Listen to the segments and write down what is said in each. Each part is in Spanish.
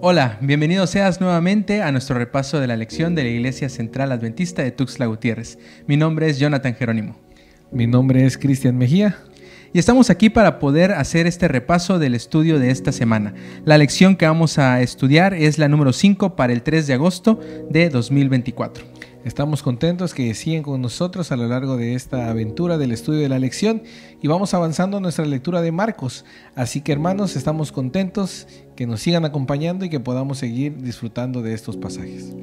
Hola, bienvenido seas nuevamente a nuestro repaso de la lección de la Iglesia Central Adventista de Tuxtla Gutiérrez. Mi nombre es Jonathan Jerónimo. Mi nombre es Cristian Mejía. Y estamos aquí para poder hacer este repaso del estudio de esta semana. La lección que vamos a estudiar es la número 5 para el 3 de agosto de 2024. Estamos contentos que siguen con nosotros a lo largo de esta aventura del estudio de la lección y vamos avanzando en nuestra lectura de Marcos. Así que, hermanos, estamos contentos que nos sigan acompañando y que podamos seguir disfrutando de estos pasajes.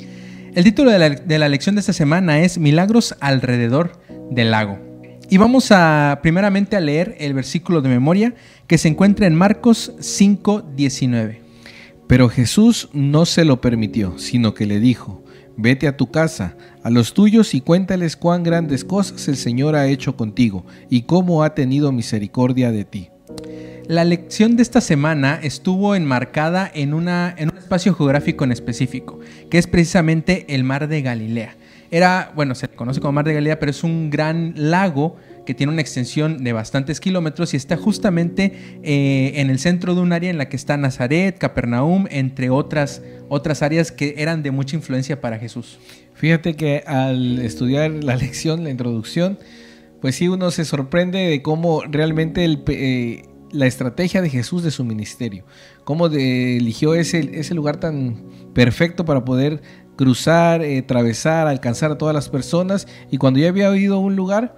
El título de la lección de esta semana es Milagros alrededor del lago. Y vamos primeramente a leer el versículo de memoria que se encuentra en Marcos 5:19. Pero Jesús no se lo permitió, sino que le dijo: vete a tu casa, a los tuyos, y cuéntales cuán grandes cosas el Señor ha hecho contigo y cómo ha tenido misericordia de ti. La lección de esta semana estuvo enmarcada en un espacio geográfico en específico, que es precisamente el Mar de Galilea. Se conoce como Mar de Galilea, pero es un gran lago que tiene una extensión de bastantes kilómetros y está justamente en el centro de un área en la que está Nazaret, Capernaum, entre otras áreas que eran de mucha influencia para Jesús. Fíjate que al estudiar la lección, la introducción, pues sí, uno se sorprende de cómo realmente la estrategia de Jesús de su ministerio, cómo eligió ese lugar tan perfecto para poder cruzar, atravesar, alcanzar a todas las personas, y cuando ya había oído un lugar,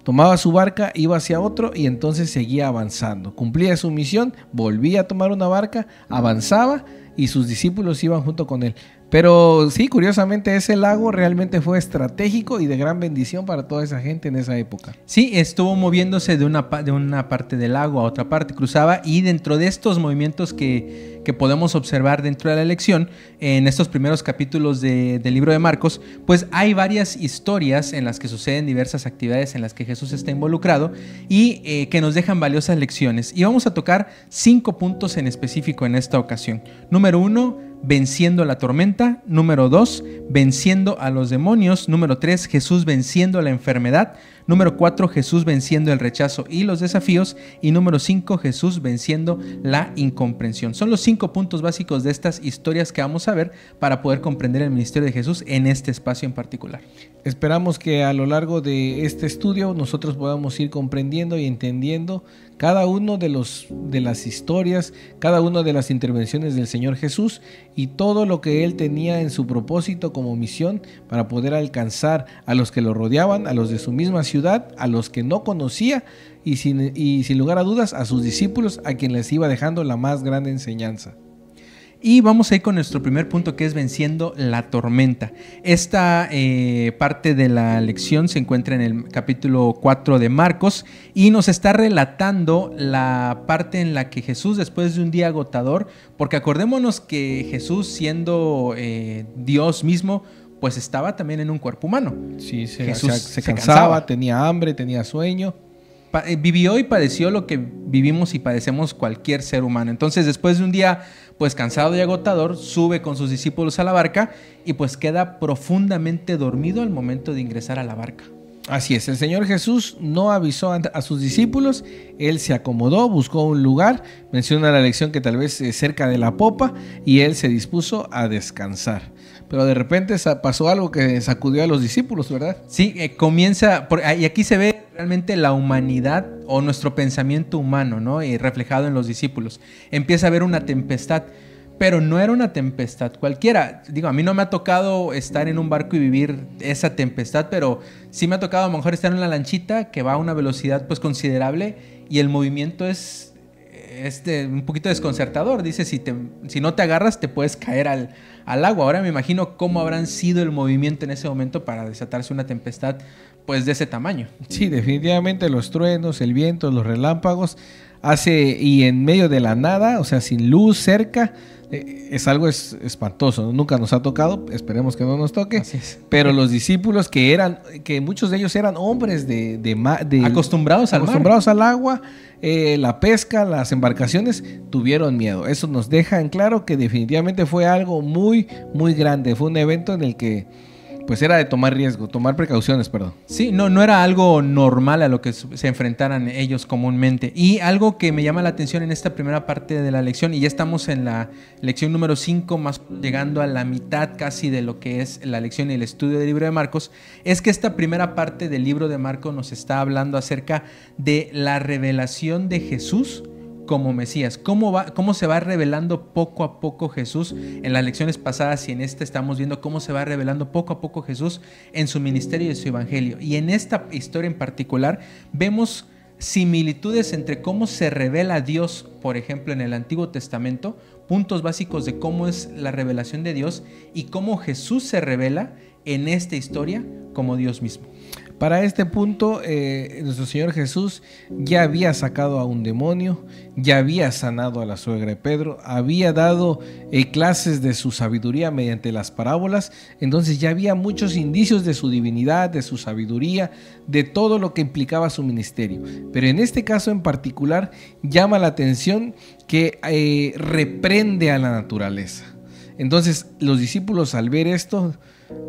tomaba su barca, iba hacia otro y entonces seguía avanzando. Cumplía su misión, volvía a tomar una barca, avanzaba y sus discípulos iban junto con él. Pero sí, curiosamente ese lago realmente fue estratégico y de gran bendición para toda esa gente en esa época. Sí, estuvo moviéndose de una parte del lago a otra parte, cruzaba, y dentro de estos movimientos que podemos observar dentro de la lección, en estos primeros capítulos del libro de Marcos, pues hay varias historias en las que suceden diversas actividades en las que Jesús está involucrado y que nos dejan valiosas lecciones. Y vamos a tocar 5 puntos en específico en esta ocasión. Número 1, venciendo la tormenta. Número 2, venciendo a los demonios. Número 3, Jesús venciendo la enfermedad. Número 4, Jesús venciendo el rechazo y los desafíos. Y número 5, Jesús venciendo la incomprensión. Son los 5 puntos básicos de estas historias que vamos a ver para poder comprender el ministerio de Jesús en este espacio en particular. Esperamos que a lo largo de este estudio nosotros podamos ir comprendiendo y entendiendo cada uno de las historias, cada una de las intervenciones del Señor Jesús y todo lo que Él tenía en su propósito como misión para poder alcanzar a los que lo rodeaban, a los de su misma ciudad, a los que no conocía y sin lugar a dudas a sus discípulos, a quien les iba dejando la más grande enseñanza. Y vamos a ir con nuestro primer punto, que es venciendo la tormenta. Esta parte de la lección se encuentra en el capítulo 4 de Marcos y nos está relatando la parte en la que Jesús, después de un día agotador, porque acordémonos que Jesús, siendo Dios mismo, pues estaba también en un cuerpo humano. Sí, Jesús se cansaba, tenía hambre, tenía sueño. Vivió y padeció lo que vivimos y padecemos cualquier ser humano. Entonces, después de un día pues cansado y agotador, sube con sus discípulos a la barca y pues queda profundamente dormido al momento de ingresar a la barca. Así es, el Señor Jesús no avisó a sus discípulos, Él se acomodó, buscó un lugar, menciona la lección que tal vez cerca de la popa, y Él se dispuso a descansar. Pero de repente pasó algo que sacudió a los discípulos, ¿verdad? Sí, y aquí se ve realmente la humanidad o nuestro pensamiento humano, ¿no? Reflejado en los discípulos. Empieza a haber una tempestad, pero no era una tempestad cualquiera. Digo, a mí no me ha tocado estar en un barco y vivir esa tempestad, pero sí me ha tocado a lo mejor estar en una lanchita que va a una velocidad pues considerable y el movimiento es un poquito desconcertador. Dice, si no te agarras te puedes caer al agua. Ahora me imagino cómo habrán sido el movimiento en ese momento para desatarse una tempestad pues de ese tamaño. Sí, definitivamente los truenos, el viento, los relámpagos y en medio de la nada, o sea, sin luz cerca, es algo espantoso. Nunca nos ha tocado, esperemos que no nos toque. Así es. Pero los discípulos que muchos de ellos eran hombres acostumbrados al agua, la pesca, las embarcaciones, tuvieron miedo. Eso nos deja en claro que definitivamente fue algo muy, muy grande. Fue un evento en el que pues era de tomar riesgo, tomar precauciones, perdón. Sí, no era algo normal a lo que se enfrentaran ellos comúnmente. Y algo que me llama la atención en esta primera parte de la lección, y ya estamos en la lección número 5, más llegando a la mitad casi de lo que es la lección y el estudio del libro de Marcos, es que esta primera parte del libro de Marcos nos está hablando acerca de la revelación de Jesús como Mesías, cómo se va revelando poco a poco Jesús. En las lecciones pasadas y en esta estamos viendo cómo se va revelando poco a poco Jesús en su ministerio y en su evangelio. Y en esta historia en particular vemos similitudes entre cómo se revela Dios, por ejemplo, en el Antiguo Testamento, puntos básicos de cómo es la revelación de Dios y cómo Jesús se revela en esta historia como Dios mismo. Para este punto, nuestro Señor Jesús ya había sacado a un demonio, ya había sanado a la suegra de Pedro, había dado clases de su sabiduría mediante las parábolas. Entonces ya había muchos indicios de su divinidad, de su sabiduría, de todo lo que implicaba su ministerio. Pero en este caso en particular llama la atención que reprende a la naturaleza. Entonces los discípulos, al ver esto,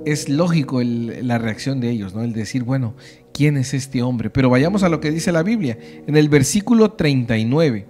es lógico la reacción de ellos, ¿no? El decir, bueno, ¿quién es este hombre? Pero vayamos a lo que dice la Biblia. En el versículo 39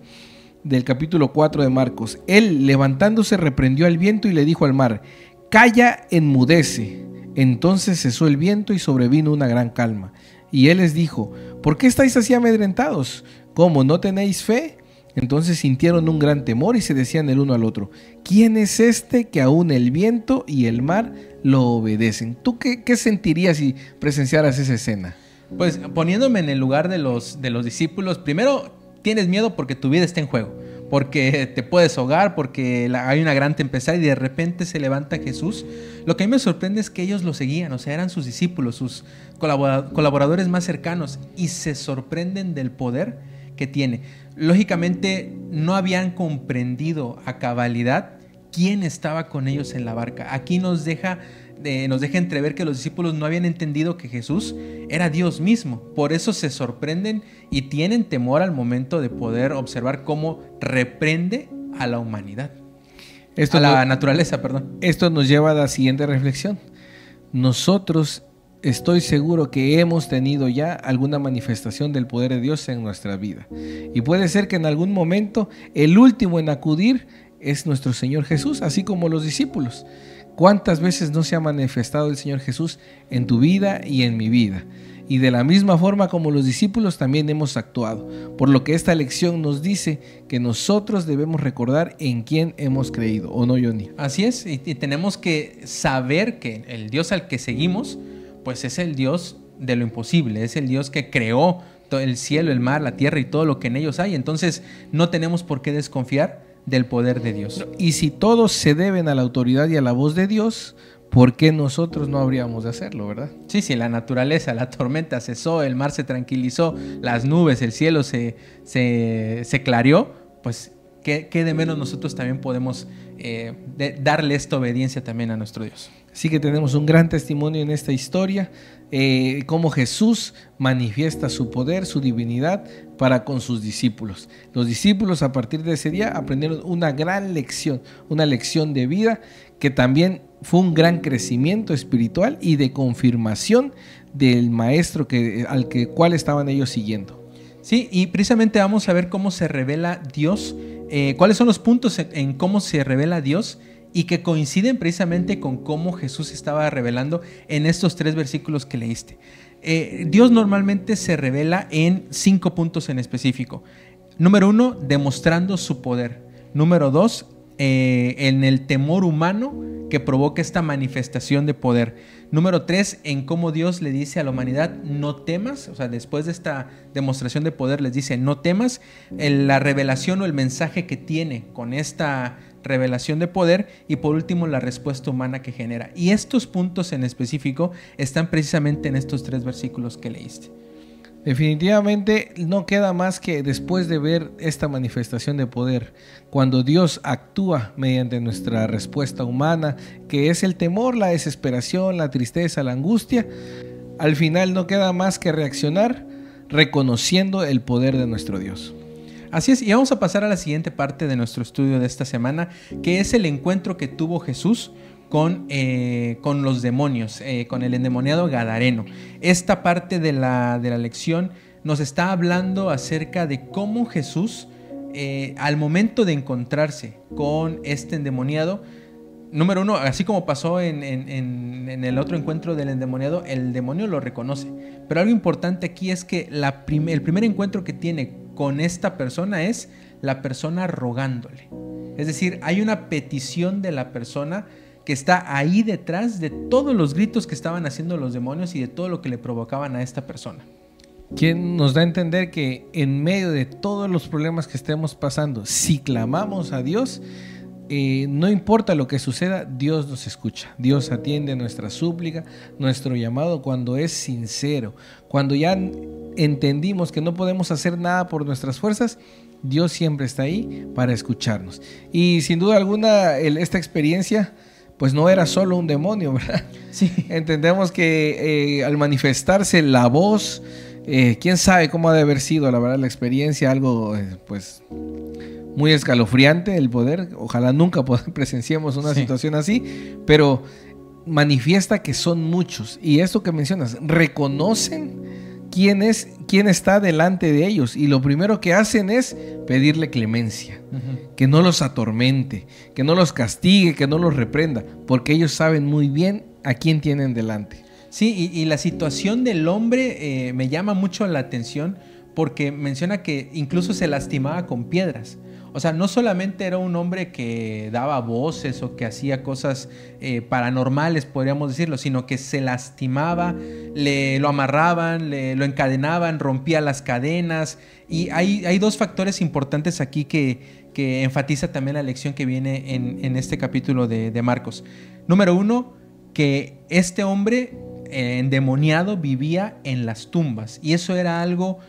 del capítulo 4 de Marcos, él, levantándose, reprendió al viento y le dijo al mar: calla, enmudece. Entonces cesó el viento y sobrevino una gran calma. Y él les dijo: ¿por qué estáis así amedrentados? ¿Cómo, no tenéis fe? Entonces sintieron un gran temor y se decían el uno al otro: ¿quién es este que aún el viento y el mar lo obedecen? ¿Tú qué sentirías si presenciaras esa escena? Pues poniéndome en el lugar de los discípulos, primero tienes miedo porque tu vida está en juego, porque te puedes ahogar, porque hay una gran tempestad y de repente se levanta Jesús. Lo que a mí me sorprende es que ellos lo seguían, o sea, eran sus discípulos, sus colaboradores más cercanos, y se sorprenden del poder que tiene. Lógicamente no habían comprendido a cabalidad quién estaba con ellos en la barca. Aquí nos deja entrever que los discípulos no habían entendido que Jesús era Dios mismo. Por eso se sorprenden y tienen temor al momento de poder observar cómo reprende a la humanidad. La naturaleza, perdón. Esto nos lleva a la siguiente reflexión. Nosotros, estoy seguro que hemos tenido ya alguna manifestación del poder de Dios en nuestra vida. Y puede ser que en algún momento el último en acudir es nuestro Señor Jesús, así como los discípulos. ¿Cuántas veces no se ha manifestado el Señor Jesús en tu vida y en mi vida? Y de la misma forma como los discípulos también hemos actuado. Por lo que esta lección nos dice que nosotros debemos recordar en quién hemos creído, ¿o no, Johnny? Así es, y tenemos que saber que el Dios al que seguimos, pues es el Dios de lo imposible, es el Dios que creó todo el cielo, el mar, la tierra y todo lo que en ellos hay. Entonces no tenemos por qué desconfiar del poder de Dios. Y si todos se deben a la autoridad y a la voz de Dios, ¿por qué nosotros no habríamos de hacerlo, verdad? Sí, la naturaleza, la tormenta cesó, el mar se tranquilizó, las nubes, el cielo se clareó, pues ¿qué de menos nosotros también podemos darle esta obediencia también a nuestro Dios? Así que tenemos un gran testimonio en esta historia, cómo Jesús manifiesta su poder, su divinidad para con sus discípulos. Los discípulos a partir de ese día aprendieron una gran lección, una lección de vida que también fue un gran crecimiento espiritual y de confirmación del maestro al cual estaban ellos siguiendo. Sí, y precisamente vamos a ver cómo se revela Dios, cuáles son los puntos en cómo se revela Dios y que coinciden precisamente con cómo Jesús estaba revelando en estos 3 versículos que leíste. Dios normalmente se revela en 5 puntos en específico. Número 1, demostrando su poder. Número 2, en el temor humano que provoca esta manifestación de poder. Número 3, en cómo Dios le dice a la humanidad: no temas. O sea, después de esta demostración de poder les dice: no temas. La revelación o el mensaje que tiene con esta revelación de poder. Y por último, la respuesta humana que genera. Y estos puntos en específico están precisamente en estos 3 versículos que leíste. Definitivamente no queda más que, después de ver esta manifestación de poder, cuando Dios actúa mediante nuestra respuesta humana, que es el temor, la desesperación, la tristeza, la angustia, al final no queda más que reaccionar reconociendo el poder de nuestro Dios. Así es, y vamos a pasar a la siguiente parte de nuestro estudio de esta semana, que es el encuentro que tuvo Jesús con los demonios, con el endemoniado gadareno. Esta parte de la lección nos está hablando acerca de cómo Jesús, al momento de encontrarse con este endemoniado, número uno, así como pasó en el otro encuentro del endemoniado, el demonio lo reconoce. Pero algo importante aquí es que el primer encuentro que tiene con esta persona es la persona rogándole. Es decir, hay una petición de la persona que está ahí detrás de todos los gritos que estaban haciendo los demonios y de todo lo que le provocaban a esta persona. Quien nos da a entender que en medio de todos los problemas que estemos pasando, si clamamos a Dios, no importa lo que suceda, Dios nos escucha. Dios atiende nuestra súplica, nuestro llamado cuando es sincero. Cuando ya entendimos que no podemos hacer nada por nuestras fuerzas, Dios siempre está ahí para escucharnos. Y sin duda alguna, esta experiencia pues no era solo un demonio, ¿verdad? Sí. Entendemos que al manifestarse la voz, quién sabe cómo ha de haber sido, la verdad, la experiencia, algo pues muy escalofriante el poder. Ojalá nunca presenciemos una situación así, pero manifiesta que son muchos. Y esto que mencionas, reconocen quién está delante de ellos, y lo primero que hacen es pedirle clemencia, que no los atormente, que no los castigue, que no los reprenda, porque ellos saben muy bien a quién tienen delante. Sí, y la situación del hombre me llama mucho la atención, porque menciona que incluso se lastimaba con piedras. O sea, no solamente era un hombre que daba voces o que hacía cosas paranormales, podríamos decirlo, sino que se lastimaba, lo amarraban, lo encadenaban, rompía las cadenas. Y hay dos factores importantes aquí que enfatiza también la lección que viene en este capítulo de Marcos. Número uno, que este hombre endemoniado vivía en las tumbas, y eso era algo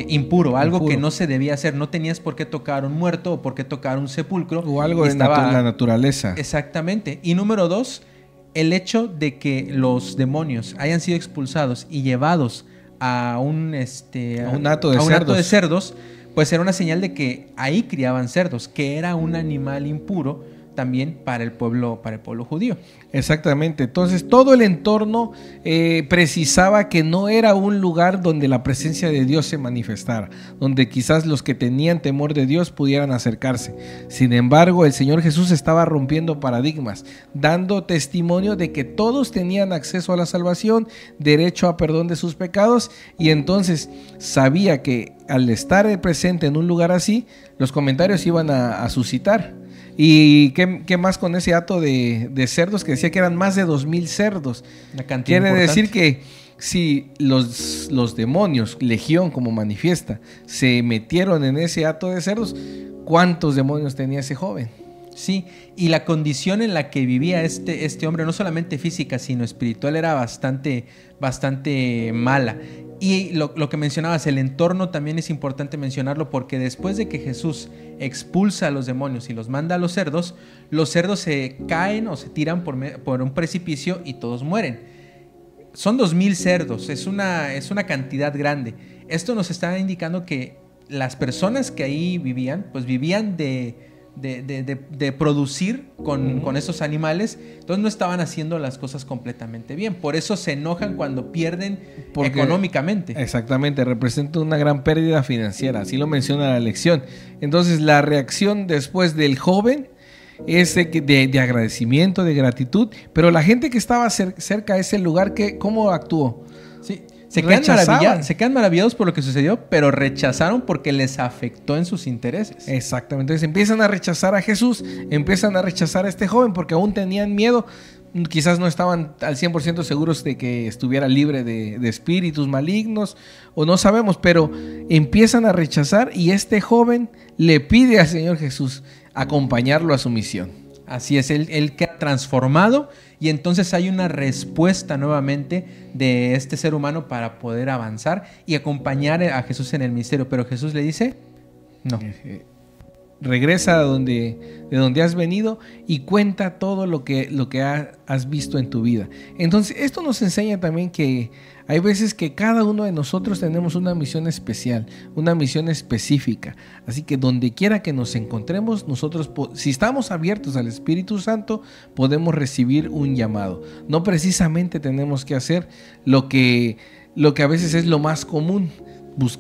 impuro, algo que no se debía hacer. No tenías por qué tocar un muerto o por qué tocar un sepulcro. O algo de la naturaleza. Exactamente. Y número dos, el hecho de que los demonios hayan sido expulsados y llevados a un hato de cerdos, pues era una señal de que ahí criaban cerdos, que era un animal impuro también para el pueblo judío. Exactamente. Entonces todo el entorno precisaba que no era un lugar donde la presencia de Dios se manifestara, donde quizás los que tenían temor de Dios pudieran acercarse. Sin embargo, el Señor Jesús estaba rompiendo paradigmas, dando testimonio de que todos tenían acceso a la salvación, derecho a perdón de sus pecados, y entonces sabía que al estar presente en un lugar así, los comentarios iban a suscitar. ¿Y qué más con ese hato de cerdos que decía que eran más de 2,000 cerdos? Quiere decir que si los demonios, legión como manifiesta, se metieron en ese hato de cerdos, ¿cuántos demonios tenía ese joven? Sí, y la condición en la que vivía este hombre, no solamente física, sino espiritual, era bastante mala. Y lo que mencionabas, el entorno también es importante mencionarlo, porque después de que Jesús expulsa a los demonios y los manda a los cerdos se caen o se tiran por un precipicio y todos mueren. Son 2,000 cerdos, es una cantidad grande. Esto nos está indicando que las personas que ahí vivían, pues vivían de producir con esos animales, entonces no estaban haciendo las cosas completamente bien. Por eso se enojan cuando pierden económicamente. Exactamente, representa una gran pérdida financiera, así lo menciona la lección. Entonces la reacción después del joven es de agradecimiento, de gratitud, pero la gente que estaba cerca de ese lugar, ¿cómo actuó? Sí. Se quedan maravillados por lo que sucedió, pero rechazaron porque les afectó en sus intereses. Exactamente. Entonces empiezan a rechazar a Jesús, empiezan a rechazar a este joven porque aún tenían miedo. Quizás no estaban al 100% seguros de que estuviera libre de espíritus malignos, o no sabemos, pero empiezan a rechazar, y este joven le pide al Señor Jesús acompañarlo a su misión. Así es, él queda transformado, y entonces hay una respuesta nuevamente de este ser humano para poder avanzar y acompañar a Jesús en el ministerio. Pero Jesús le dice, no. Regresa de donde has venido y cuenta todo lo que has visto en tu vida. Entonces esto nos enseña también que Hay veces que cada uno de nosotros tenemos una misión especial, una misión específica. Así que donde quiera que nos encontremos, nosotros, si estamos abiertos al Espíritu Santo, podemos recibir un llamado. No precisamente tenemos que hacer lo que a veces es lo más común.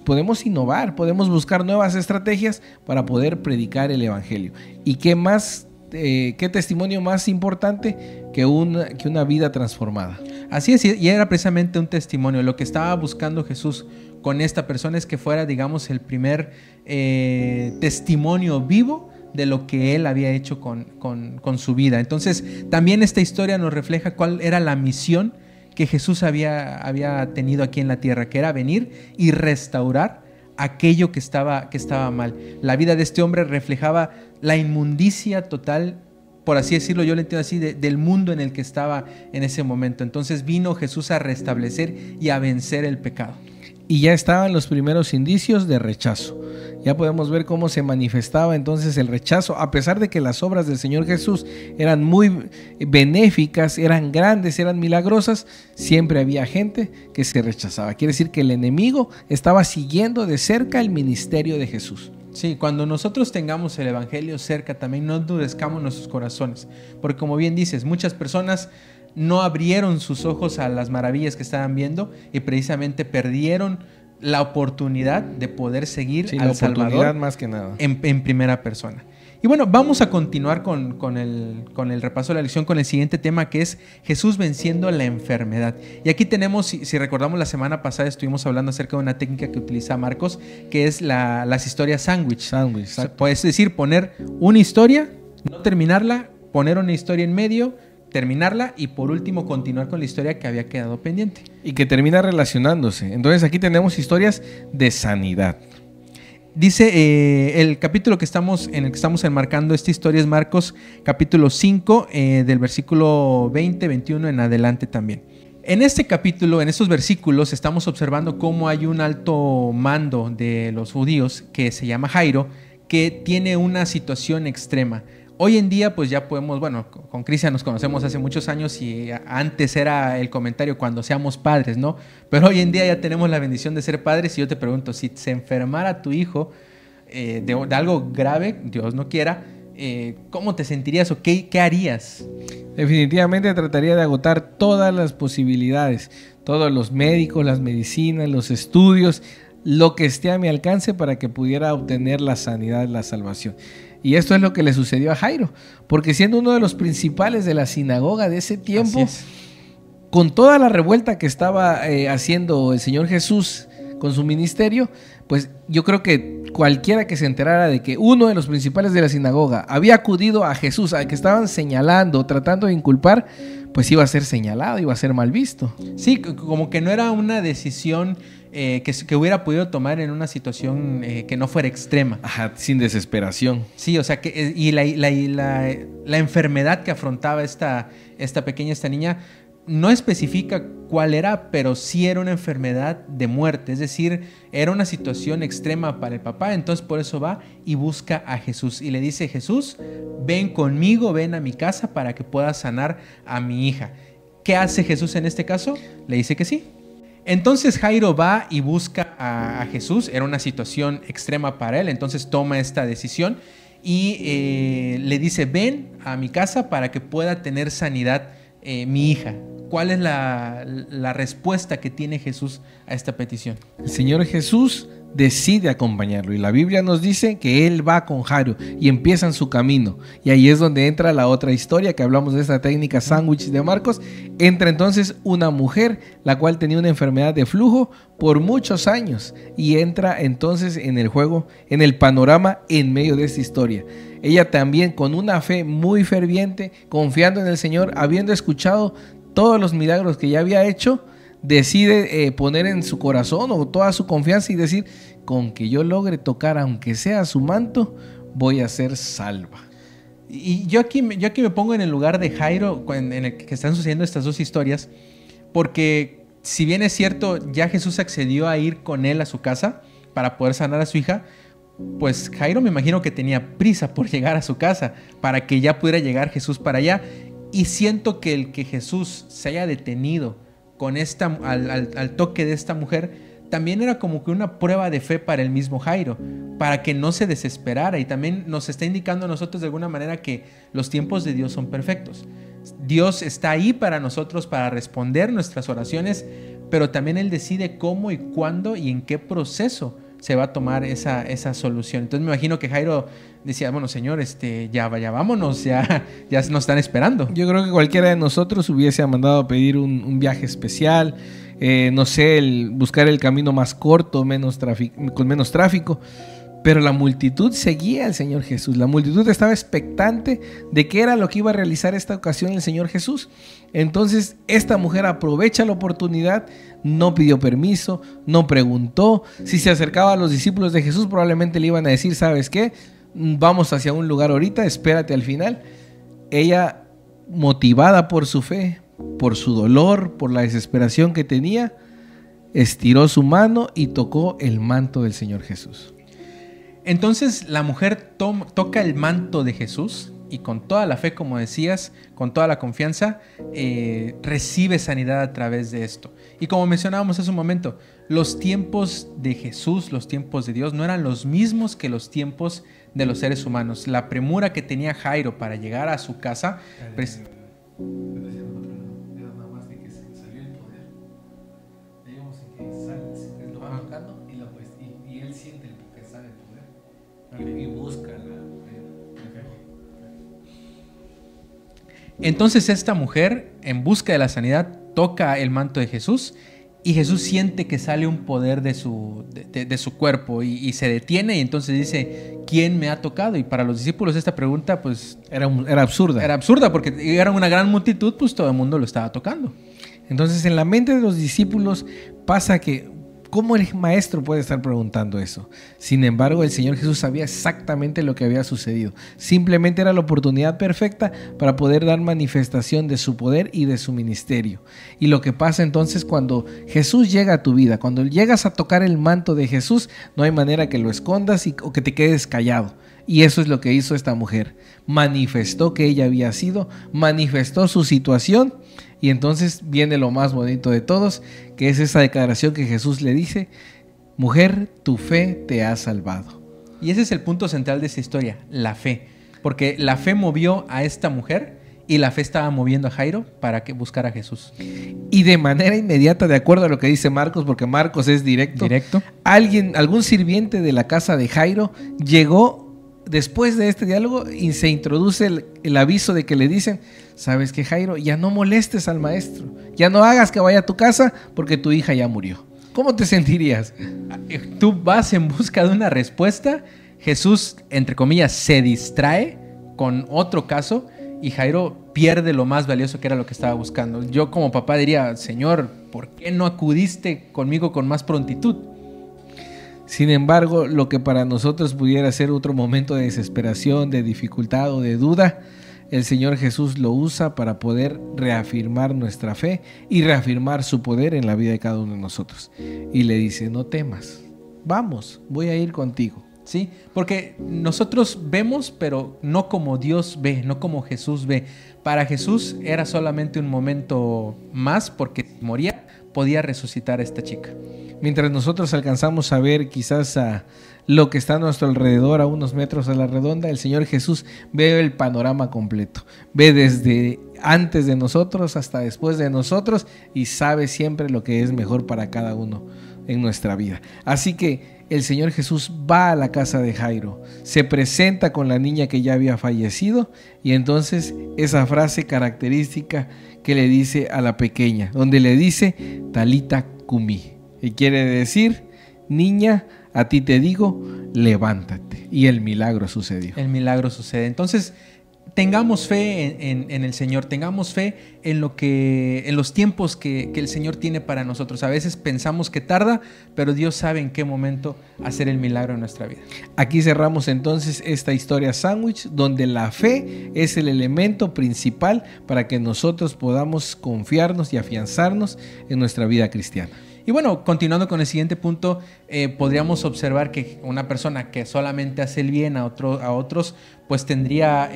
Podemos innovar, podemos buscar nuevas estrategias para poder predicar el Evangelio. ¿Y qué testimonio más importante que una vida transformada? Así es, y era precisamente un testimonio. Lo que estaba buscando Jesús con esta persona es que fuera, digamos, el primer testimonio vivo de lo que él había hecho con su vida. Entonces, también esta historia nos refleja cuál era la misión que Jesús había tenido aquí en la tierra, que era venir y restaurar aquello que estaba mal. La vida de este hombre reflejaba la inmundicia total, por así decirlo, yo lo entiendo así, del mundo en el que estaba en ese momento. Entonces vino Jesús a restablecer y a vencer el pecado. Y ya estaban los primeros indicios de rechazo. Ya podemos ver cómo se manifestaba entonces el rechazo, a pesar de que las obras del Señor Jesús eran muy benéficas, eran grandes, eran milagrosas, siempre había gente que se rechazaba. Quiere decir que el enemigo estaba siguiendo de cerca el ministerio de Jesús. Sí, cuando nosotros tengamos el Evangelio cerca, también no endurezcamos nuestros corazones, porque como bien dices, muchas personas no abrieron sus ojos a las maravillas que estaban viendo y precisamente perdieron la oportunidad de poder seguir al Salvador más que nada. En primera persona. Y bueno, vamos a continuar con el repaso de la lección con el siguiente tema, que es Jesús venciendo la enfermedad. Y aquí tenemos, si recordamos, la semana pasada estuvimos hablando acerca de una técnica que utiliza Marcos, que es las historias sándwich. Puedes decir, poner una historia, no terminarla, poner una historia en medio, terminarla y por último continuar con la historia que había quedado pendiente. Y que termina relacionándose. Entonces aquí tenemos historias de sanidad. Dice el capítulo en el que estamos enmarcando esta historia es Marcos capítulo 5 del versículo 20, 21 en adelante también. En este capítulo, en estos versículos, estamos observando cómo hay un alto mando de los judíos que se llama Jairo, que tiene una situación extrema. Hoy en día pues ya podemos, bueno, con Cristian nos conocemos hace muchos años y antes era el comentario cuando seamos padres, ¿no? Pero hoy en día ya tenemos la bendición de ser padres y yo te pregunto, si se enfermara tu hijo de algo grave, Dios no quiera, ¿cómo te sentirías o qué harías? Definitivamente trataría de agotar todas las posibilidades, todos los médicos, las medicinas, los estudios, lo que esté a mi alcance para que pudiera obtener la sanidad, la salvación. Y esto es lo que le sucedió a Jairo, porque siendo uno de los principales de la sinagoga de ese tiempo, con toda la revuelta que estaba haciendo el Señor Jesús con su ministerio, pues yo creo que cualquiera que se enterara de que uno de los principales de la sinagoga había acudido a Jesús, a que estaban señalando, tratando de inculpar, pues iba a ser señalado, iba a ser mal visto. Sí, como que no era una decisión que hubiera podido tomar en una situación que no fuera extrema. Ajá, sin desesperación. Sí, o sea, y la enfermedad que afrontaba esta niña no especifica cuál era, pero sí era una enfermedad de muerte, es decir, era una situación extrema para el papá. Entonces por eso va y busca a Jesús y le dice: Jesús, ven conmigo, ven a mi casa para que pueda sanar a mi hija. ¿Qué hace Jesús en este caso? Le dice que sí. Entonces Jairo va y busca a Jesús. Era una situación extrema para él, entonces toma esta decisión y le dice: ven a mi casa para que pueda tener sanidad mi hija. ¿Cuál es la respuesta que tiene Jesús a esta petición? El Señor Jesús decide acompañarlo y la Biblia nos dice que Él va con Jairo y empiezan su camino, y ahí es donde entra la otra historia que hablamos de esta técnica sándwich de Marcos. Entra entonces una mujer la cual tenía una enfermedad de flujo por muchos años y entra entonces en el juego, en el panorama en medio de esta historia. Ella también, con una fe muy ferviente, confiando en el Señor, habiendo escuchado todos los milagros que ya había hecho, decide poner en su corazón o toda su confianza y decir: con que yo logre tocar aunque sea su manto, voy a ser salva. Y yo aquí me pongo en el lugar de Jairo, en el que están sucediendo estas dos historias, porque si bien es cierto, ya Jesús accedió a ir con él a su casa para poder sanar a su hija, pues Jairo me imagino que tenía prisa por llegar a su casa para que ya pudiera llegar Jesús para allá. Y siento que el que Jesús se haya detenido con al toque de esta mujer, también era como que una prueba de fe para el mismo Jairo, para que no se desesperara. Y también nos está indicando a nosotros de alguna manera que los tiempos de Dios son perfectos. Dios está ahí para nosotros, para responder nuestras oraciones, pero también Él decide cómo y cuándo y en qué proceso se va a tomar esa solución. Entonces me imagino que Jairo decía, bueno, Señor, ya vámonos, ya nos están esperando. Yo creo que cualquiera de nosotros hubiese mandado a pedir un viaje especial, no sé, buscar el camino más corto, con menos tráfico. Pero la multitud seguía al Señor Jesús. La multitud estaba expectante de qué era lo que iba a realizar esta ocasión el Señor Jesús. Entonces esta mujer aprovecha la oportunidad, no pidió permiso, no preguntó. Si se acercaba a los discípulos de Jesús, probablemente le iban a decir, ¿sabes qué? Vamos hacia un lugar ahorita, espérate al final. Ella, motivada por su fe, por su dolor, por la desesperación que tenía, estiró su mano y tocó el manto del Señor Jesús. Entonces la mujer toca el manto de Jesús y con toda la fe, como decías, con toda la confianza, recibe sanidad a través de esto. Y como mencionábamos hace un momento, los tiempos de Jesús, los tiempos de Dios, no eran los mismos que los tiempos de los seres humanos. La premura que tenía Jairo para llegar a su casa... y busca Entonces esta mujer, en busca de la sanidad, toca el manto de Jesús y Jesús siente que sale un poder de su cuerpo y se detiene y entonces dice, ¿quién me ha tocado? Y para los discípulos esta pregunta pues era absurda. Era absurda porque era una gran multitud, pues todo el mundo lo estaba tocando. Entonces en la mente de los discípulos pasa que ¿cómo el maestro puede estar preguntando eso? Sin embargo, el Señor Jesús sabía exactamente lo que había sucedido. Simplemente era la oportunidad perfecta para poder dar manifestación de su poder y de su ministerio. Y lo que pasa entonces cuando Jesús llega a tu vida, cuando llegas a tocar el manto de Jesús, no hay manera que lo escondas o que te quedes callado. Y eso es lo que hizo esta mujer. Manifestó que ella había sido, manifestó su situación. Y entonces viene lo más bonito de todos, que es esa declaración que Jesús le dice, mujer, tu fe te ha salvado. Y ese es el punto central de esta historia, la fe. Porque la fe movió a esta mujer y la fe estaba moviendo a Jairo para que buscara a Jesús. Y de manera inmediata, de acuerdo a lo que dice Marcos, porque Marcos es directo. Algún sirviente de la casa de Jairo llegó después de este diálogo y se introduce el aviso de que le dicen, ¿sabes qué, Jairo? Ya no molestes al maestro, ya no hagas que vaya a tu casa porque tu hija ya murió. ¿Cómo te sentirías? Tú vas en busca de una respuesta, Jesús, entre comillas, se distrae con otro caso y Jairo pierde lo más valioso que era lo que estaba buscando. Yo como papá diría, Señor, ¿por qué no acudiste conmigo con más prontitud? Sin embargo, lo que para nosotros pudiera ser otro momento de desesperación, de dificultad o de duda, el Señor Jesús lo usa para poder reafirmar nuestra fe y reafirmar su poder en la vida de cada uno de nosotros. Y le dice, no temas, vamos, voy a ir contigo. Sí, porque nosotros vemos, pero no como Dios ve, no como Jesús ve. Para Jesús era solamente un momento más, porque si moría, podía resucitar a esta chica. Mientras nosotros alcanzamos a ver quizás a lo que está a nuestro alrededor a unos metros a la redonda, el Señor Jesús ve el panorama completo. Ve desde antes de nosotros hasta después de nosotros y sabe siempre lo que es mejor para cada uno en nuestra vida. Así que el Señor Jesús va a la casa de Jairo, se presenta con la niña que ya había fallecido y entonces esa frase característica que le dice a la pequeña, donde le dice Talita Cumi, y quiere decir, niña, a ti te digo, levántate. Y el milagro sucedió. El milagro sucede. Entonces, tengamos fe en el Señor, tengamos fe en los tiempos que el Señor tiene para nosotros. A veces pensamos que tarda, pero Dios sabe en qué momento hacer el milagro en nuestra vida. Aquí cerramos entonces esta historia sándwich, donde la fe es el elemento principal para que nosotros podamos confiarnos y afianzarnos en nuestra vida cristiana. Y bueno, continuando con el siguiente punto, podríamos observar que una persona que solamente hace el bien a otros, pues tendría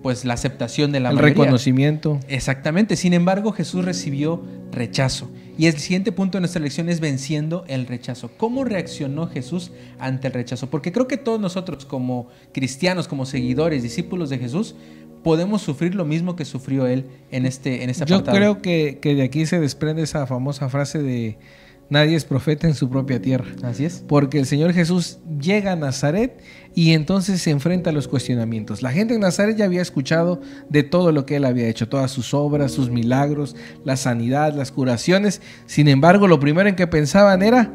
pues la aceptación de la mayoría. El reconocimiento. Exactamente. Sin embargo, Jesús recibió rechazo. Y el siguiente punto de nuestra lección es venciendo el rechazo. ¿Cómo reaccionó Jesús ante el rechazo? Porque creo que todos nosotros como cristianos, como seguidores, discípulos de Jesús, podemos sufrir lo mismo que sufrió él en este apartado. Yo creo que de aquí se desprende esa famosa frase de nadie es profeta en su propia tierra. Así es. Porque el Señor Jesús llega a Nazaret y entonces se enfrenta a los cuestionamientos. La gente en Nazaret ya había escuchado de todo lo que él había hecho, todas sus obras, sus milagros, la sanidad, las curaciones. Sin embargo, lo primero en que pensaban era,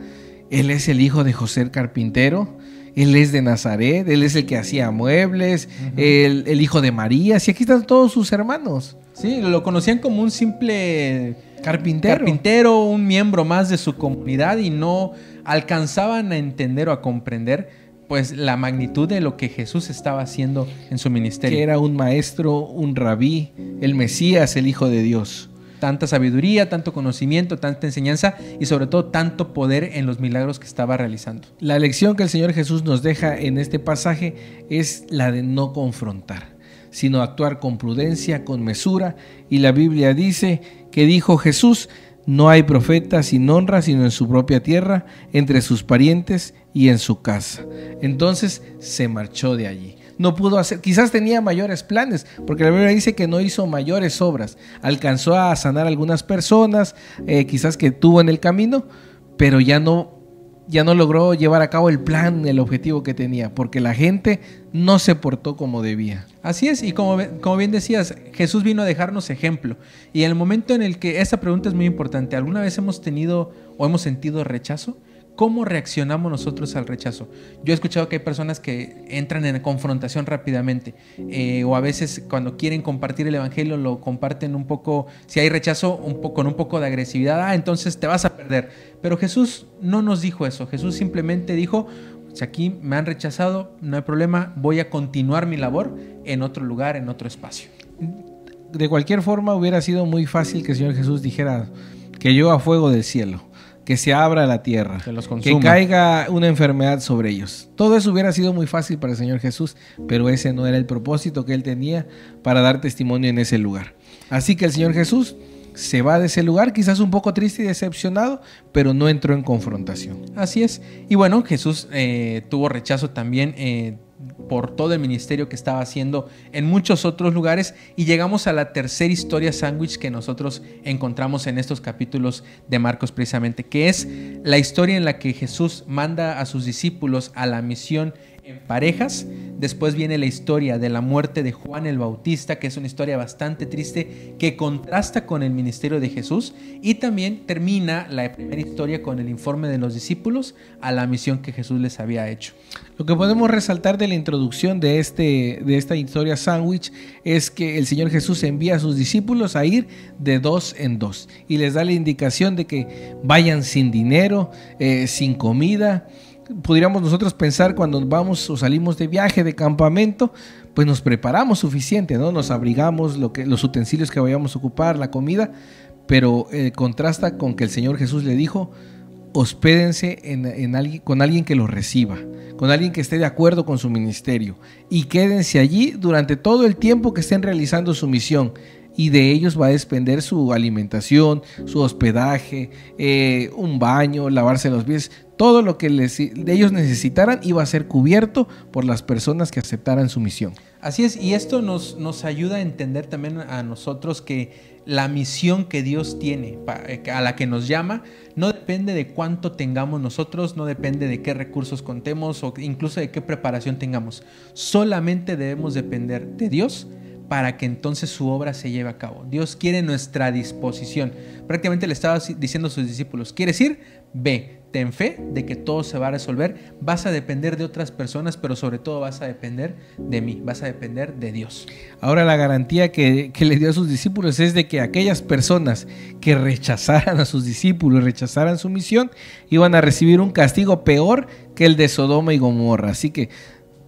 él es el hijo de José el carpintero, él es de Nazaret, él es el que hacía muebles, el hijo de María, y aquí están todos sus hermanos. Sí, lo conocían como un simple carpintero, un miembro más de su comunidad, y no alcanzaban a entender o a comprender pues la magnitud de lo que Jesús estaba haciendo en su ministerio. Que era un maestro, un rabí, el Mesías, el Hijo de Dios. Tanta sabiduría, tanto conocimiento, tanta enseñanza y sobre todo tanto poder en los milagros que estaba realizando. La lección que el Señor Jesús nos deja en este pasaje es la de no confrontar, sino actuar con prudencia, con mesura. Y la Biblia dice que dijo Jesús: no hay profeta sin honra sino en su propia tierra, entre sus parientes y en su casa. Entonces se marchó de allí. No pudo hacer, quizás tenía mayores planes, porque la Biblia dice que no hizo mayores obras. Alcanzó a sanar a algunas personas, quizás que tuvo en el camino, pero ya no logró llevar a cabo el plan, el objetivo que tenía, porque la gente no se portó como debía. Así es, y como bien decías, Jesús vino a dejarnos ejemplo. Y en el momento en el que, esta pregunta es muy importante, ¿alguna vez hemos tenido o hemos sentido rechazo? ¿Cómo reaccionamos nosotros al rechazo? Yo he escuchado que hay personas que entran en confrontación rápidamente, o a veces cuando quieren compartir el evangelio lo comparten un poco, si hay rechazo, con un poco de agresividad, entonces te vas a perder. Pero Jesús no nos dijo eso. Jesús simplemente dijo: si aquí me han rechazado, no hay problema, voy a continuar mi labor en otro lugar, en otro espacio. De cualquier forma, hubiera sido muy fácil que el Señor Jesús dijera que llueva fuego del cielo, que se abra la tierra, que caiga una enfermedad sobre ellos. Todo eso hubiera sido muy fácil para el Señor Jesús, pero ese no era el propósito que él tenía para dar testimonio en ese lugar. Así que el Señor Jesús se va de ese lugar, quizás un poco triste y decepcionado, pero no entró en confrontación. Así es. Y bueno, Jesús tuvo rechazo también por todo el ministerio que estaba haciendo en muchos otros lugares, y llegamos a la tercera historia sándwich que nosotros encontramos en estos capítulos de Marcos precisamente, que es la historia en la que Jesús manda a sus discípulos a la misión en parejas. Después viene la historia de la muerte de Juan el Bautista, que es una historia bastante triste que contrasta con el ministerio de Jesús, y también termina la primera historia con el informe de los discípulos a la misión que Jesús les había hecho. Lo que podemos resaltar de la introducción de esta historia sándwich es que el Señor Jesús envía a sus discípulos a ir de 2 en 2 y les da la indicación de que vayan sin dinero, sin comida. Pudiéramos nosotros pensar, cuando vamos o salimos de viaje, de campamento, pues nos preparamos suficiente, ¿no? Nos abrigamos, los utensilios que vayamos a ocupar, la comida, pero contrasta con que el Señor Jesús le dijo: hospédense con alguien que los reciba, con alguien que esté de acuerdo con su ministerio, y quédense allí durante todo el tiempo que estén realizando su misión. Y de ellos va a depender su alimentación, su hospedaje, un baño, lavarse los pies. Todo lo que ellos necesitaran iba a ser cubierto por las personas que aceptaran su misión. Así es, y esto nos ayuda a entender también a nosotros que la misión que Dios tiene, a la que nos llama, no depende de cuánto tengamos nosotros, no depende de qué recursos contemos o incluso de qué preparación tengamos. Solamente debemos depender de Dios para que entonces su obra se lleve a cabo. Dios quiere nuestra disposición. Prácticamente le estaba diciendo a sus discípulos: ¿quieres ir? Ve, ten fe de que todo se va a resolver. Vas a depender de otras personas, pero sobre todo vas a depender de mí, vas a depender de Dios. Ahora, la garantía que le dio a sus discípulos es de que aquellas personas que rechazaran a sus discípulos, rechazaran su misión, iban a recibir un castigo peor que el de Sodoma y Gomorra. Así que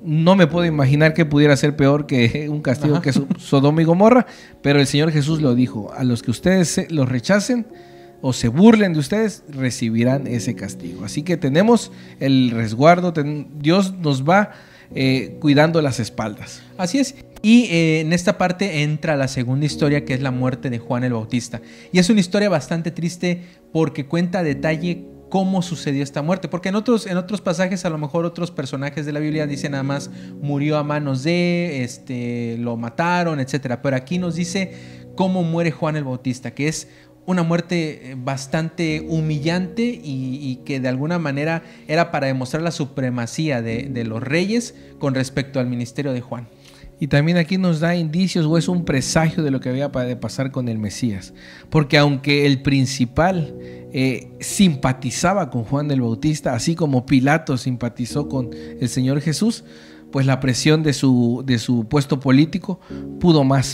no me puedo imaginar que pudiera ser peor que un castigo que Sodoma y Gomorra, pero el Señor Jesús lo dijo: a los que ustedes los rechacen, o se burlen de ustedes, recibirán ese castigo. Así que tenemos el resguardo, Dios nos va cuidando las espaldas. Así es. Y en esta parte entra la segunda historia, que es la muerte de Juan el Bautista. Y es una historia bastante triste porque cuenta a detalle cómo sucedió esta muerte. Porque en otros pasajes, a lo mejor otros personajes de la Biblia dicen nada más murió a manos de, lo mataron, etcétera. Pero aquí nos dice cómo muere Juan el Bautista, que es una muerte bastante humillante y que de alguna manera era para demostrar la supremacía de los reyes con respecto al ministerio de Juan. Y también aquí nos da indicios o es un presagio de lo que había de pasar con el Mesías. Porque aunque el principal simpatizaba con Juan el Bautista, así como Pilato simpatizó con el Señor Jesús, pues la presión de su puesto político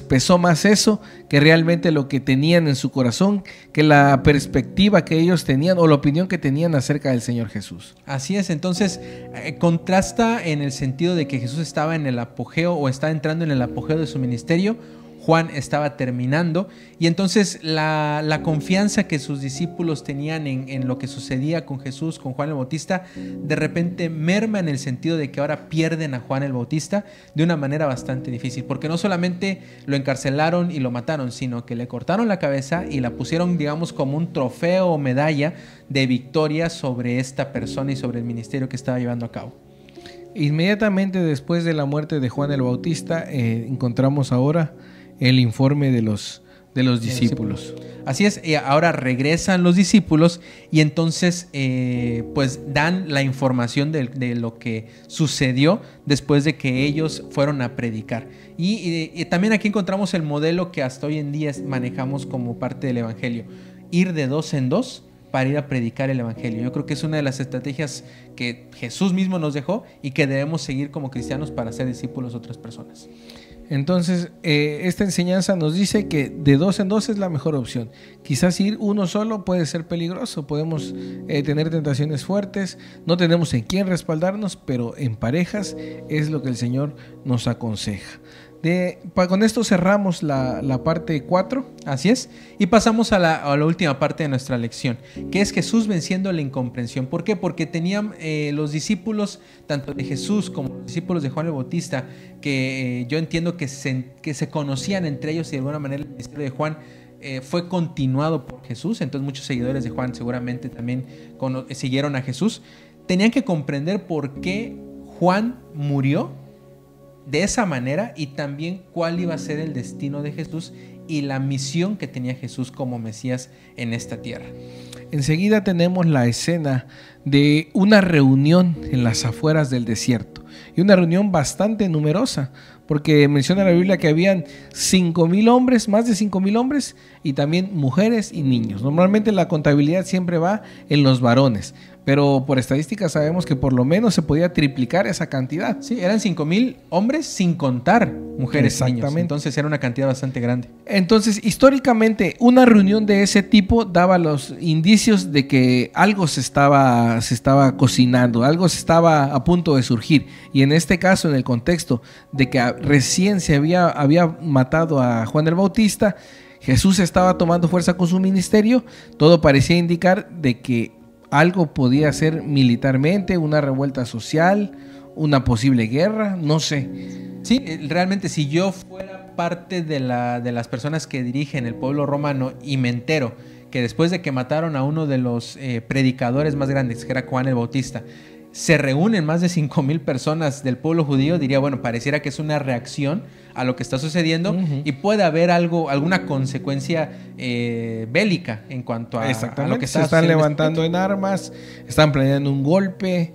pesó más eso que realmente lo que tenían en su corazón, que la perspectiva que ellos tenían o la opinión que tenían acerca del Señor Jesús. Así es, entonces contrasta en el sentido de que Jesús estaba en el apogeo o estaba entrando en el apogeo de su ministerio. Juan estaba terminando y entonces la confianza que sus discípulos tenían en lo que sucedía con Jesús, con Juan el Bautista, de repente merma en el sentido de que ahora pierden a Juan el Bautista de una manera bastante difícil, porque no solamente lo encarcelaron y lo mataron, sino que le cortaron la cabeza y la pusieron, digamos, como un trofeo o medalla de victoria sobre esta persona y sobre el ministerio que estaba llevando a cabo. Inmediatamente después de la muerte de Juan el Bautista, encontramos ahora el informe de los discípulos. Así es, ahora regresan los discípulos y entonces pues dan la información de lo que sucedió después de que ellos fueron a predicar. Y también aquí encontramos el modelo que hasta hoy en día manejamos como parte del evangelio: ir de dos en dos para ir a predicar el evangelio. Yo creo que es una de las estrategias que Jesús mismo nos dejó y que debemos seguir como cristianos para ser discípulos de otras personas. Entonces, esta enseñanza nos dice que de dos en dos es la mejor opción. Quizás ir uno solo puede ser peligroso, podemos tener tentaciones fuertes, no tenemos en quién respaldarnos, pero en parejas es lo que el Señor nos aconseja. Con esto cerramos la parte 4. Así es, y pasamos a la última parte de nuestra lección, que es Jesús venciendo la incomprensión. ¿Por qué? Porque tenían los discípulos, tanto de Jesús como los discípulos de Juan el Bautista, que yo entiendo que se conocían entre ellos y de alguna manera el ministerio de Juan fue continuado por Jesús. Entonces muchos seguidores de Juan seguramente también siguieron a Jesús. Tenían que comprender por qué Juan murió de esa manera y también cuál iba a ser el destino de Jesús y la misión que tenía Jesús como Mesías en esta tierra. Enseguida tenemos la escena de una reunión en las afueras del desierto, y una reunión bastante numerosa, porque menciona la Biblia que habían 5,000 hombres, más de 5,000 hombres, y también mujeres y niños. Normalmente la contabilidad siempre va en los varones, pero por estadística sabemos que por lo menos se podía triplicar esa cantidad. Sí, eran 5,000 hombres sin contar mujeres y niños. Exactamente. Entonces era una cantidad bastante grande. Entonces, históricamente, una reunión de ese tipo daba los indicios de que algo se estaba cocinando, algo se estaba a punto de surgir. Y en este caso, en el contexto de que recién se había matado a Juan el Bautista, Jesús estaba tomando fuerza con su ministerio, todo parecía indicar de que algo podía ser militarmente, una revuelta social, una posible guerra, no sé. Sí, realmente si yo fuera parte de las personas que dirigen el pueblo romano y me entero que después de que mataron a uno de los predicadores más grandes, que era Juan el Bautista, se reúnen más de 5,000 personas del pueblo judío, diría, bueno, pareciera que es una reacción a lo que está sucediendo y puede haber alguna consecuencia bélica en cuanto a lo que está se están levantando en armas, están planeando un golpe,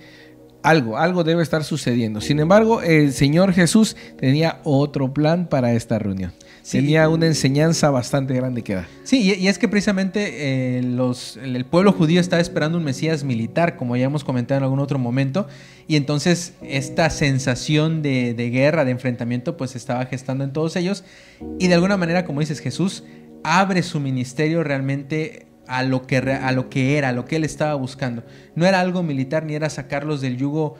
algo debe estar sucediendo. Sin embargo, el Señor Jesús tenía otro plan para esta reunión. Sí, tenía una enseñanza bastante grande que dar. Sí, y es que precisamente el pueblo judío estaba esperando un Mesías militar, como ya hemos comentado en algún otro momento, y entonces esta sensación de guerra, de enfrentamiento, pues estaba gestando en todos ellos, y de alguna manera, como dices, Jesús abre su ministerio realmente a lo que él estaba buscando. No era algo militar, ni era sacarlos del yugo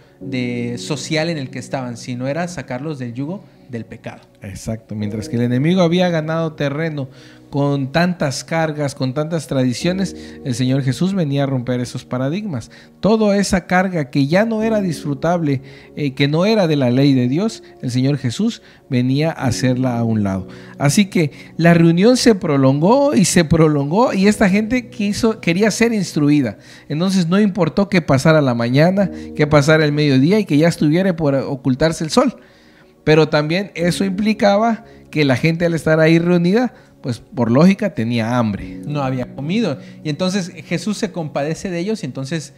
social en el que estaban, sino era sacarlos del yugo del pecado. Exacto, mientras que el enemigo había ganado terreno con tantas cargas, con tantas tradiciones, el Señor Jesús venía a romper esos paradigmas. Toda esa carga que ya no era disfrutable, que no era de la ley de Dios, el Señor Jesús venía a hacerla a un lado. Así que la reunión se prolongó y esta gente quería ser instruida. Entonces no importó que pasara la mañana, que pasara el mediodía y que ya estuviera por ocultarse el sol. Pero también eso implicaba que la gente, al estar ahí reunida, pues por lógica tenía hambre. No había comido. Y entonces Jesús se compadece de ellos y entonces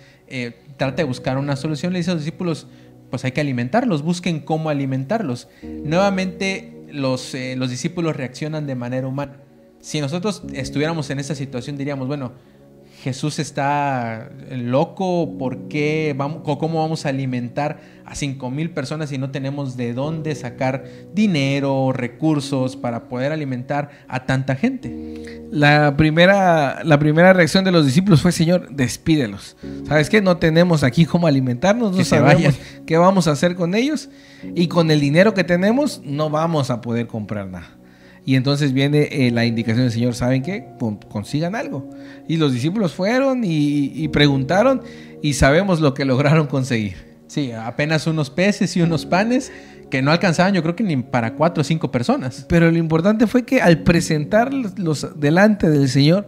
trata de buscar una solución. Le dice a los discípulos, pues hay que alimentarlos, busquen cómo alimentarlos. Nuevamente los discípulos reaccionan de manera humana. Si nosotros estuviéramos en esa situación diríamos, bueno, Jesús está loco, ¿por qué? ¿Cómo vamos a alimentar a 5,000 personas si no tenemos de dónde sacar dinero, recursos para poder alimentar a tanta gente? La primera reacción de los discípulos fue, Señor, despídelos. ¿Sabes qué? No tenemos aquí cómo alimentarnos, no sabemos qué vamos a hacer con ellos y con el dinero que tenemos no vamos a poder comprar nada. Y entonces viene la indicación del Señor, ¿saben qué? Consigan algo. Y los discípulos fueron y preguntaron y sabemos lo que lograron conseguir. Sí, apenas unos peces y unos panes que no alcanzaban, yo creo que ni para 4 o 5 personas. Pero lo importante fue que al presentarlos delante del Señor,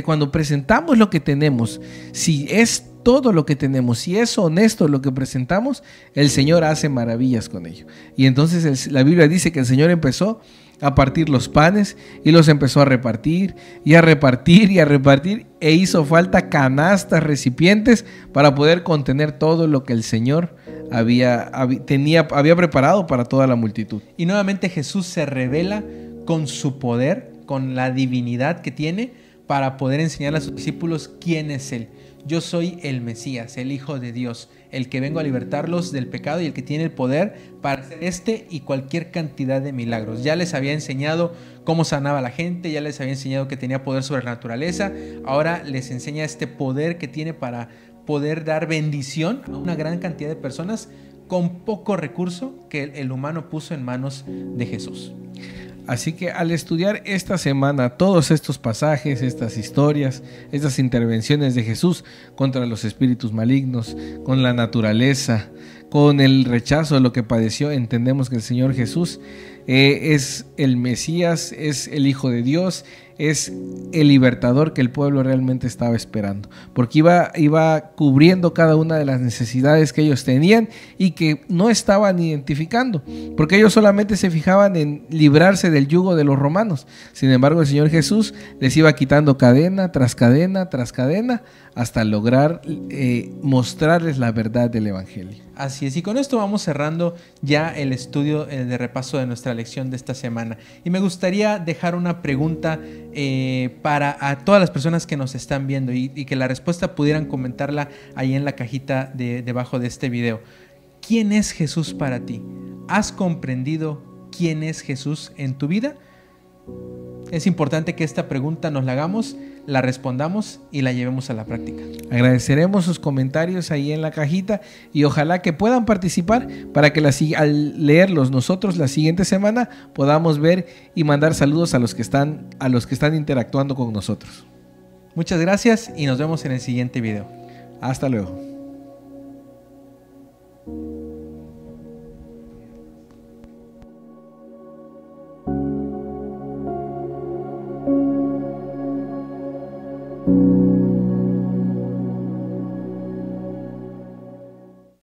cuando presentamos lo que tenemos, si es todo lo que tenemos, si es honesto lo que presentamos, el Señor hace maravillas con ello. Y entonces la Biblia dice que el Señor empezó a partir los panes y los empezó a repartir y a repartir y a repartir, e hizo falta canastas, recipientes para poder contener todo lo que el Señor había preparado para toda la multitud. Y nuevamente Jesús se revela con su poder, con la divinidad que tiene, para poder enseñar a sus discípulos quién es Él. Yo soy el Mesías, el Hijo de Dios, el que vengo a libertarlos del pecado y el que tiene el poder para hacer este y cualquier cantidad de milagros. Ya les había enseñado cómo sanaba a la gente, ya les había enseñado que tenía poder sobre la naturaleza, ahora les enseña este poder que tiene para poder dar bendición a una gran cantidad de personas con poco recurso que el humano puso en manos de Jesús. Así que al estudiar esta semana todos estos pasajes, estas historias, estas intervenciones de Jesús contra los espíritus malignos, con la naturaleza, con el rechazo de lo que padeció, entendemos que el Señor Jesús es el Mesías, es el Hijo de Dios, es el libertador que el pueblo realmente estaba esperando, porque iba cubriendo cada una de las necesidades que ellos tenían y que no estaban identificando, porque ellos solamente se fijaban en librarse del yugo de los romanos. Sin embargo, el Señor Jesús les iba quitando cadena tras cadena tras cadena hasta lograr mostrarles la verdad del Evangelio. Así es, y con esto vamos cerrando ya el estudio de repaso de nuestra lección de esta semana. Y me gustaría dejar una pregunta para a todas las personas que nos están viendo y que la respuesta pudieran comentarla ahí en la cajita debajo de este video. ¿Quién es Jesús para ti? ¿Has comprendido quién es Jesús en tu vida? Es importante que esta pregunta nos la hagamos, la respondamos y la llevemos a la práctica. Agradeceremos sus comentarios ahí en la cajita y ojalá que puedan participar para que al leerlos nosotros la siguiente semana podamos ver y mandar saludos a los que están interactuando con nosotros. Muchas gracias y nos vemos en el siguiente video. Hasta luego.